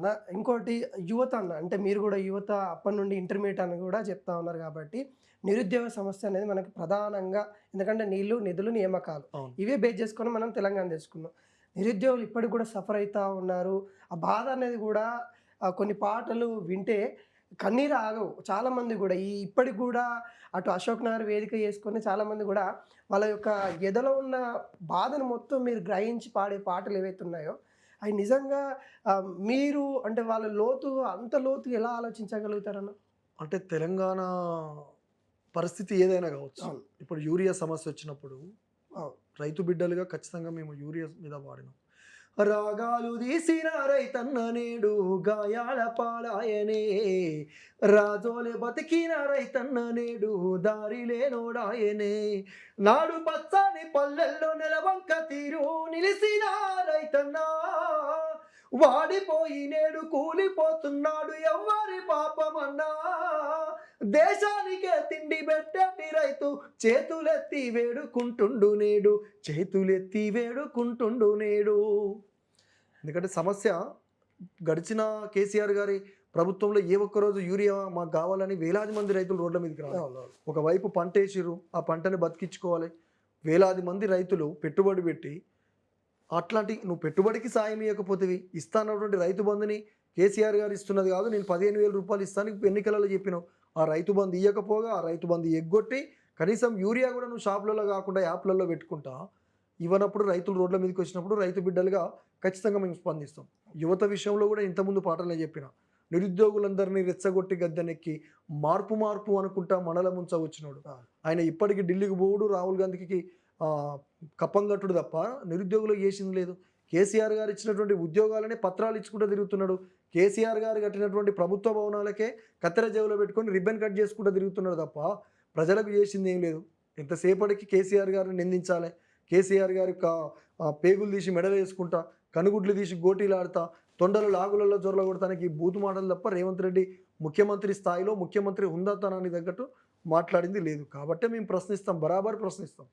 అన్న ఇంకోటి యువత అన్న అంటే మీరు కూడా యువత అప్పటి నుండి ఇంటర్మీడియట్ అని కూడా చెప్తా ఉన్నారు కాబట్టి నిరుద్యోగ సమస్య అనేది మనకు ప్రధానంగా ఎందుకంటే నీళ్లు నిధులు నియామకాలు అవును. ఇవే బేస్ చేసుకొని మనం తెలంగాణ తెచ్చుకున్నాం. నిరుద్యోగులు ఇప్పటికి కూడా సఫర్ అవుతా ఉన్నారు. ఆ బాధ అనేది కూడా కొన్ని పాటలు వింటే కన్నీరు ఆగవు. చాలామంది కూడా ఇప్పటికి కూడా అటు అశోక్ నగర్ వేదిక చేసుకొని చాలామంది కూడా వాళ్ళ యొక్క ఎదలో ఉన్న బాధను మొత్తం మీరు గ్రహించి పాడే పాటలు ఏవైతే ఉన్నాయో అవి నిజంగా మీరు అంటే వాళ్ళ లోతు అంత లోతు ఎలా ఆలోచించగలుగుతారన్న? అంటే తెలంగాణ పరిస్థితి ఏదైనా కావచ్చు. అవును. ఇప్పుడు యూరియా సమస్య వచ్చినప్పుడు అవును. రైతు బిడ్డలుగా ఖచ్చితంగా మేము యూరియా మీద వాడినాం. రాగాలు తీసిన రైతన్న నేడు గాయాల పాలాయనే, రాజోలే బతికిన రైతన్న నేడు దారి లేనోడాయనే, నాడు పచ్చని పల్లెల్లో నెలవంక తీరు నిలిసిన రైతన్న వాడిపోయి నేడు కూలిపోతున్నాడు ఎవ్వరి పాపమన్నా, దేశానికే తిండి పెట్టటి రైతు చేతులెత్తి వేడుకుంటుండు నేడు, చేతులెత్తి వేడుకుంటుండు నేడు. ఎందుకంటే సమస్య గడిచిన కేసీఆర్ గారి ప్రభుత్వంలో ఏ ఒక్కరోజు యూరియా మాకు కావాలని వేలాది మంది రైతులు రోడ్ల మీదకి రావాలి. అవునవును. ఒకవైపు పంట వేసిర్రు, ఆ పంటని బతికించుకోవాలి. వేలాది మంది రైతులు పెట్టుబడి పెట్టి అట్లాంటి నువ్వు పెట్టుబడికి సాయం ఇవ్వకపోతేవి ఇస్తానటువంటి రైతు బంధుని కేసీఆర్ గారు ఇస్తున్నది కాదు, నేను 15,000 రూపాయలు ఇస్తాను ఎన్నికలలో చెప్పినావు. ఆ రైతు బంధు ఇవ్వకపోగా ఆ రైతు బంధు ఎగ్గొట్టి కనీసం యూరియా కూడా నువ్వు షాపులలో కాకుండా యాప్లలో పెట్టుకుంటా ఇవ్వనప్పుడు రైతులు రోడ్ల మీదకి వచ్చినప్పుడు రైతు బిడ్డలుగా ఖచ్చితంగా మేము స్పందిస్తాం. యువత విషయంలో కూడా ఇంతకుముందు పాటలే చెప్పిన నిరుద్యోగులందరినీ రెచ్చగొట్టి గద్దెనెక్కి మార్పు మార్పు అనుకుంటా మండలం ఉంచ వచ్చినాడు. ఆయన ఇప్పటికీ ఢిల్లీకి పోవుడు, రాహుల్ గాంధీకి కప్పం కట్టుడు తప్ప నిరుద్యోగులకు చేసింది లేదు. కేసీఆర్ గారు ఇచ్చినటువంటి ఉద్యోగాలనే పత్రాలు ఇచ్చుకుంటూ తిరుగుతున్నాడు. కేసీఆర్ గారు కట్టినటువంటి ప్రభుత్వ భవనాలకే కత్తెర జేబులో పెట్టుకొని రిబ్బన్ కట్ చేసుకుంటూ తిరుగుతున్నాడు తప్ప ప్రజలకు చేసింది ఏం లేదు. ఎంతసేపటికి కేసీఆర్ గారిని నిందించాలి, కేసీఆర్ గారి పేగులు తీసి మెడలు వేసుకుంటా, కనుగుడ్లు తీసి గోటీలు ఆడతా, తొండలు లాగులలో జొరల కొడతానికి బూతు మాటలు తప్ప రేవంత్ రెడ్డి ముఖ్యమంత్రి స్థాయిలో ముఖ్యమంత్రి హుందాతనాన్ని తగ్గట్టు మాట్లాడింది లేదు. కాబట్టే మేము ప్రశ్నిస్తాం, బరాబర్ ప్రశ్నిస్తాం.